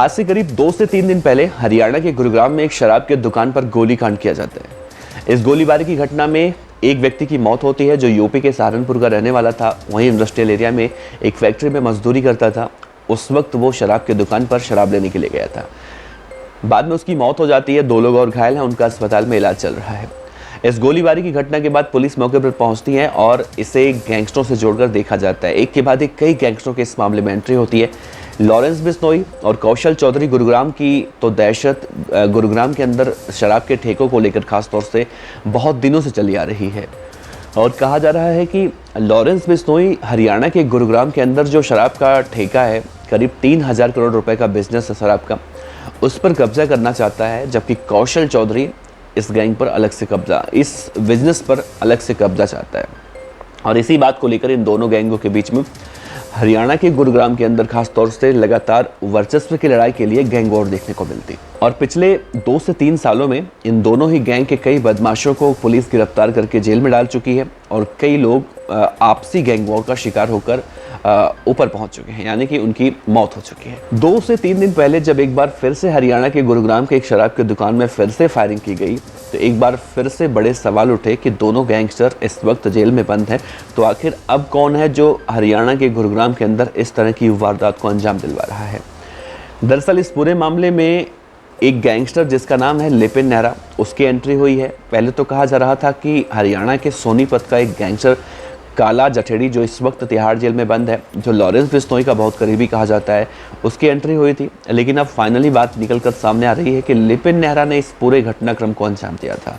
आज से करीब 2 से 3 दिन पहले हरियाणा के गुरुग्राम में एक शराब के दुकान पर गोलीकांड किया जाता है। इस गोलीबारी की घटना में एक व्यक्ति की मौत होती है जो यूपी के सहारनपुर का रहने वाला था। वहीं इंडस्ट्रियल एरिया में एक फैक्ट्री में मजदूरी करता था। उस वक्त वो शराब के दुकान पर शराब लेने के लिए गया था। बाद में उसकी मौत हो जाती है। 2 लोग और घायल हैं, उनका अस्पताल में इलाज चल रहा है। इस गोलीबारी की घटना के बाद पुलिस मौके पर पहुंचती है और इसे गैंगस्टरों से जोड़कर देखा जाता है। एक के बाद एक कई गैंगस्टरों के इस मामले में एंट्री होती है। लॉरेंस बिश्नोई और कौशल चौधरी गुरुग्राम की तो दहशत गुरुग्राम के अंदर शराब के ठेकों को लेकर खासतौर से बहुत दिनों से चली आ रही है। और कहा जा रहा है कि लॉरेंस बिश्नोई हरियाणा के गुरुग्राम के अंदर जो शराब का ठेका है, करीब 3000 करोड़ रुपए का बिजनेस है शराब का, उस पर कब्जा करना चाहता है। जबकि कौशल चौधरी इस गैंग पर अलग से कब्जा, इस बिजनेस पर अलग से कब्जा चाहता है। और इसी बात को लेकर इन दोनों गैंगों के बीच में हरियाणा के गुरुग्राम के अंदर खास तौर से लगातार वर्चस्व की लड़ाई के लिए गैंग वॉर देखने को मिलती। और पिछले 2 से 3 सालों में इन दोनों ही गैंग के कई बदमाशों को पुलिस गिरफ्तार करके जेल में डाल चुकी है और कई लोग आपसी गैंग वॉर का शिकार होकर ऊपर पहुंच चुके हैं, यानी कि उनकी मौत हो चुकी है। 2 से 3 दिन पहले जब एक बार फिर से हरियाणा के गुरुग्राम के एक शराब की दुकान में फिर से फायरिंग की गई तो एक बार फिर से बड़े सवाल उठे कि दोनों गैंगस्टर इस वक्त जेल में बंद हैं, तो आखिर अब कौन है जो हरियाणा के गुरुग्राम के अंदर इस तरह की वारदात को अंजाम दिलवा रहा है। दरअसल इस पूरे मामले में एक गैंगस्टर जिसका नाम है लिपिन नेहरा, उसकी एंट्री हुई है। पहले तो कहा जा रहा था कि हरियाणा के सोनीपत का एक गैंगस्टर काला जठेड़ी जो इस वक्त तिहाड़ जेल में बंद है, जो लॉरेंस बिश्नोई का बहुत करीबी कहा जाता है, उसकी एंट्री हुई थी। लेकिन अब फाइनली बात निकलकर सामने आ रही है कि लिपिन नेहरा ने इस पूरे घटनाक्रम को अंजाम दिया था।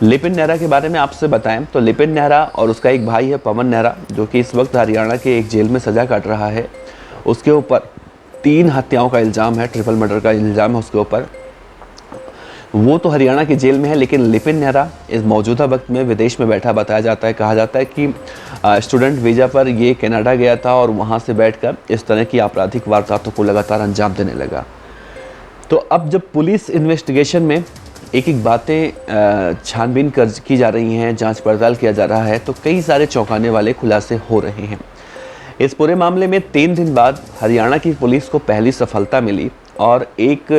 लिपिन नेहरा के बारे में आपसे बताएं तो लिपिन नेहरा और उसका एक भाई है पवन नेहरा, जो कि इस वक्त हरियाणा के एक जेल में सजा काट रहा है। उसके ऊपर 3 हत्याओं का इल्ज़ाम है, ट्रिपल मर्डर का इल्ज़ाम है उसके ऊपर। वो तो हरियाणा की जेल में है, लेकिन लिपिन नेहरा इस मौजूदा वक्त में विदेश में बैठा बताया जाता है। कहा जाता है कि स्टूडेंट वीज़ा पर ये कनाडा गया था और वहाँ से बैठकर इस तरह की आपराधिक वारदातों को लगातार अंजाम देने लगा। तो अब जब पुलिस इन्वेस्टिगेशन में एक एक बातें छानबीन की जा रही हैं, जांच पड़ताल किया जा रहा है, तो कई सारे चौंकाने वाले खुलासे हो रहे हैं। इस पूरे मामले में 3 दिन बाद हरियाणा की पुलिस को पहली सफलता मिली और एक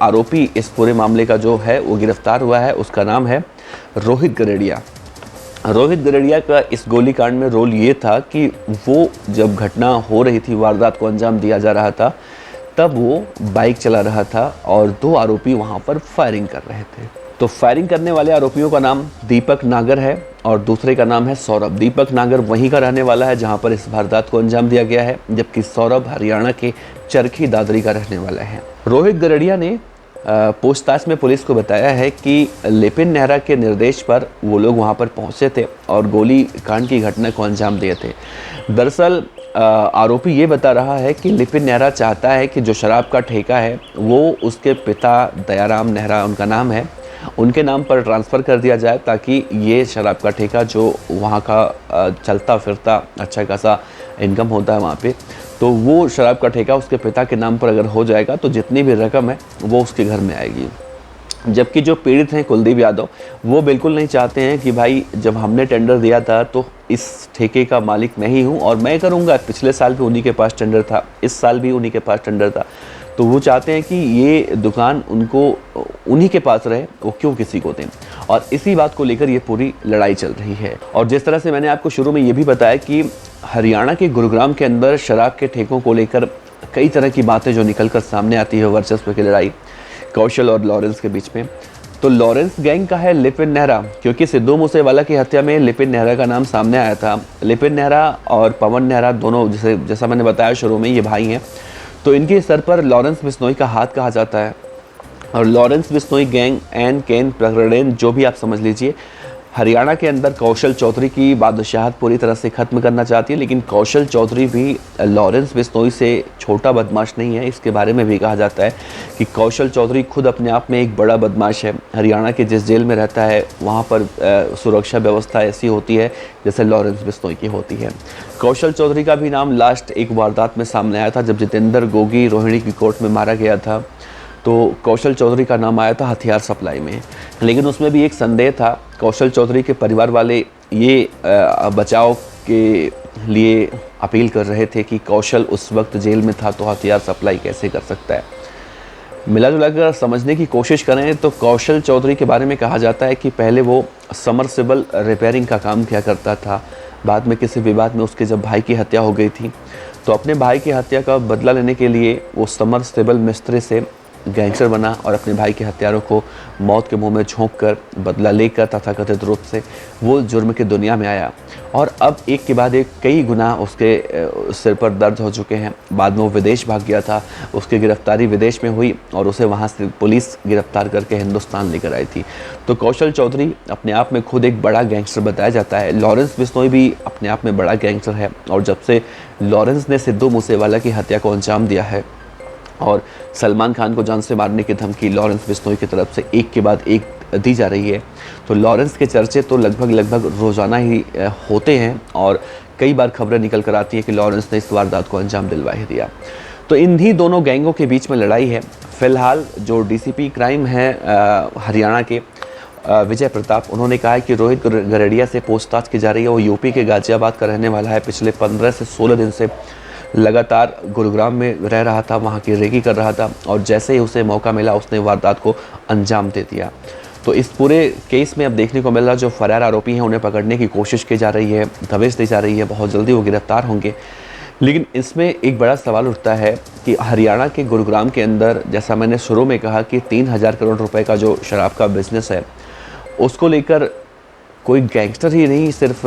आरोपी इस पूरे मामले का जो है वो गिरफ्तार हुआ है। उसका नाम है रोहित गरेड़िया। रोहित गरेड़िया का इस गोलीकांड में रोल ये था कि वो जब घटना हो रही थी, वारदात को अंजाम दिया जा रहा था, तब वो बाइक चला रहा था और 2 आरोपी वहाँ पर फायरिंग कर रहे थे। तो फायरिंग करने वाले आरोपियों का नाम दीपक नागर है और दूसरे का नाम है सौरभ। दीपक नागर वहीं का रहने वाला है जहां पर इस वारदात को अंजाम दिया गया है, जबकि सौरभ हरियाणा के चरखी दादरी का रहने वाला है। रोहित गरेड़िया ने पूछताछ में पुलिस को बताया है कि लिपिन नेहरा के निर्देश पर वो लोग वहां पर पहुंचे थे और गोली कांड की घटना को अंजाम दिए थे। दरअसल आरोपी ये बता रहा है कि लिपिन नेहरा चाहता है कि जो शराब का ठेका है वो उसके पिता दयाराम नेहरा, उनका नाम है, उनके नाम पर ट्रांसफ़र कर दिया जाए, ताकि ये शराब का ठेका जो वहाँ का चलता फिरता अच्छा खासा इनकम होता है वहाँ पे, तो वो शराब का ठेका उसके पिता के नाम पर अगर हो जाएगा तो जितनी भी रकम है वो उसके घर में आएगी। जबकि जो पीड़ित हैं कुलदीप यादव, वो बिल्कुल नहीं चाहते हैं कि भाई जब हमने टेंडर दिया था तो इस ठेके का मालिक मैं ही हूँ और मैं करूँगा। पिछले साल भी उन्हीं के पास टेंडर था, इस साल भी उन्हीं के पास टेंडर था, तो वो चाहते हैं कि ये दुकान उनको उन्हीं के पास रहे, वो क्यों किसी को दें। और इसी बात को लेकर ये पूरी लड़ाई चल रही है। और जिस तरह से मैंने आपको शुरू में ये भी बताया कि हरियाणा के गुरुग्राम के अंदर शराब के ठेकों को लेकर कई तरह की बातें जो निकल कर सामने आती है, वर्चस्व की लड़ाई कौशल और लॉरेंस के बीच में। तो लॉरेंस गैंग का है लिपिन नेहरा, क्योंकि सिद्धू मूसेवाला की हत्या में लिपिन नेहरा का नाम सामने आया था। लिपिन नेहरा और पवन नेहरा दोनों जैसा मैंने बताया शुरू में, ये भाई हैं। तो इनके सर पर लॉरेंस बिश्नोई का हाथ कहा जाता है। और लॉरेंस बिश्नोई गैंग एन केन प्रकरण जो भी आप समझ लीजिए, हरियाणा के अंदर कौशल चौधरी की बादशाहत पूरी तरह से ख़त्म करना चाहती है। लेकिन कौशल चौधरी भी लॉरेंस बिश्नोई से छोटा बदमाश नहीं है। इसके बारे में भी कहा जाता है कि कौशल चौधरी खुद अपने आप में एक बड़ा बदमाश है। हरियाणा के जिस जेल में रहता है वहाँ पर सुरक्षा व्यवस्था ऐसी होती है जैसे लॉरेंस बिश्नोई की होती है। कौशल चौधरी का भी नाम लास्ट एक वारदात में सामने आया था, जब जितेंद्र गोगी रोहिणी की कोर्ट में मारा गया था, तो कौशल चौधरी का नाम आया था हथियार सप्लाई में। लेकिन उसमें भी एक संदेह था। कौशल चौधरी के परिवार वाले ये बचाव के लिए अपील कर रहे थे कि कौशल उस वक्त जेल में था तो हथियार सप्लाई कैसे कर सकता है। मिला जुला कर समझने की कोशिश करें तो कौशल चौधरी के बारे में कहा जाता है कि पहले वो समरसेबल रिपेयरिंग का काम किया करता था। बाद में किसी विवाद में उसके जब भाई की हत्या हो गई थी, तो अपने भाई की हत्या का बदला लेने के लिए वो समरसेबल मिस्त्री से गैंगस्टर बना और अपने भाई के हत्यारों को मौत के मुंह में झोंक कर बदला लेकर तथाकथित रूप से वो जुर्म की दुनिया में आया। और अब एक के बाद एक कई गुनाह उसके सिर पर दर्ज हो चुके हैं। बाद में वो विदेश भाग गया था, उसकी गिरफ्तारी विदेश में हुई और उसे वहाँ से पुलिस गिरफ्तार करके हिंदुस्तान लेकर आई थी। तो कौशल चौधरी अपने आप में खुद एक बड़ा गैंगस्टर बताया जाता है। लॉरेंस बिश्नोई भी अपने आप में बड़ा गैंगस्टर है, और जब से लॉरेंस ने सिद्धू मूसेवाला की हत्या को अंजाम दिया है और सलमान खान को जान से मारने की धमकी लॉरेंस बिश्नोई की तरफ से एक के बाद एक दी जा रही है, तो लॉरेंस के चर्चे तो लगभग रोज़ाना ही होते हैं और कई बार खबरें निकल कर आती हैं कि लॉरेंस ने इस वारदात को अंजाम दिलवा ही दिया। तो इन्हीं दोनों गैंगों के बीच में लड़ाई है। फिलहाल जो डीसीपी क्राइम है हरियाणा के विजय प्रताप, उन्होंने कहा है कि रोहित गरड़िया से पूछताछ की जा रही है। वो यूपी के गाजियाबाद का रहने वाला है। पिछले 15 से 16 दिन से लगातार गुरुग्राम में रह रहा था, वहाँ की रेकी कर रहा था, और जैसे ही उसे मौका मिला उसने वारदात को अंजाम दे दिया। तो इस पूरे केस में अब देखने को मिल रहा, जो फरार आरोपी हैं उन्हें पकड़ने की कोशिश की जा रही है, दबिश दी जा रही है, बहुत जल्दी वो गिरफ्तार होंगे। लेकिन इसमें एक बड़ा सवाल उठता है कि हरियाणा के गुरुग्राम के अंदर, जैसा मैंने शुरू में कहा कि 3000 करोड़ रुपए का जो शराब का बिजनेस है, उसको लेकर कोई गैंगस्टर ही नहीं सिर्फ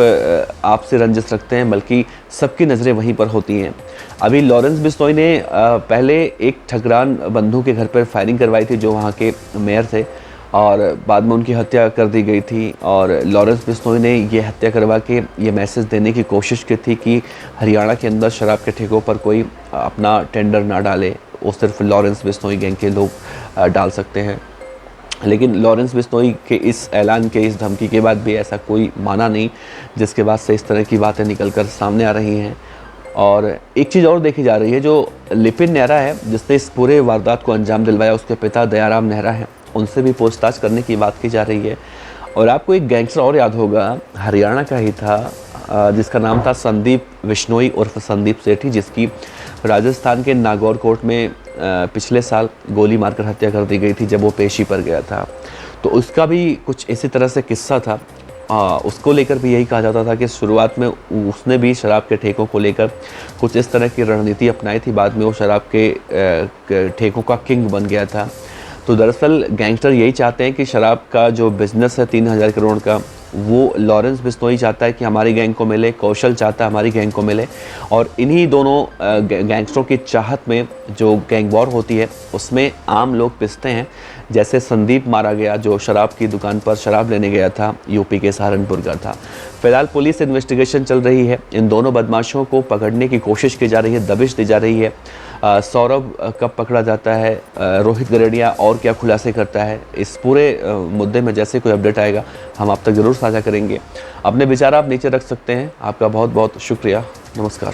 आपसे रंजिश रखते हैं, बल्कि सबकी नज़रें वहीं पर होती हैं। अभी लॉरेंस बिश्नोई ने पहले एक ठगरान बंधु के घर पर फायरिंग करवाई थी, जो वहाँ के मेयर थे, और बाद में उनकी हत्या कर दी गई थी। और लॉरेंस बिश्नोई ने ये हत्या करवा के ये मैसेज देने की कोशिश की थी कि हरियाणा के अंदर शराब के ठेकों पर कोई अपना टेंडर ना डाले, वो सिर्फ लॉरेंस बिश्नोई गैंग के लोग डाल सकते हैं। लेकिन लॉरेंस बिश्नोई के इस ऐलान के, इस धमकी के बाद भी ऐसा कोई माना नहीं, जिसके बाद से इस तरह की बातें निकलकर सामने आ रही हैं। और एक चीज़ और देखी जा रही है, जो लिपिन नेहरा है जिसने इस पूरे वारदात को अंजाम दिलवाया, उसके पिता दयाराम नेहरा हैं, उनसे भी पूछताछ करने की बात की जा रही है। और आपको एक गैंगस्टर और याद होगा, हरियाणा का ही था, जिसका नाम था संदीप बिश्नोई उर्फ संदीप सेठी, जिसकी राजस्थान के नागौर कोर्ट में पिछले साल गोली मारकर हत्या कर दी गई थी जब वो पेशी पर गया था। तो उसका भी कुछ इसी तरह से किस्सा था। उसको लेकर भी यही कहा जाता था कि शुरुआत में उसने भी शराब के ठेकों को लेकर कुछ इस तरह की रणनीति अपनाई थी, बाद में वो शराब के ठेकों का किंग बन गया था। तो दरअसल गैंगस्टर यही चाहते हैं कि शराब का जो बिज़नेस है 3000 करोड़ का, वो लॉरेंस बिश्नोई चाहता है कि हमारी गैंग को मिले, कौशल चाहता है हमारी गैंग को मिले। और इन्हीं दोनों गैंगस्टरों की चाहत में जो गैंग वॉर होती है, उसमें आम लोग पिसते हैं। जैसे संदीप मारा गया, जो शराब की दुकान पर शराब लेने गया था, यूपी के सहारनपुर का था। फिलहाल पुलिस इन्वेस्टिगेशन चल रही है, इन दोनों बदमाशों को पकड़ने की कोशिश की जा रही है, दबिश दी जा रही है। सौरभ कब पकड़ा जाता है, रोहित गरड़िया और क्या खुलासे करता है, इस पूरे मुद्दे में जैसे कोई अपडेट आएगा हम आप तक ज़रूर साझा करेंगे। अपने विचार आप नीचे रख सकते हैं। आपका बहुत बहुत शुक्रिया। नमस्कार।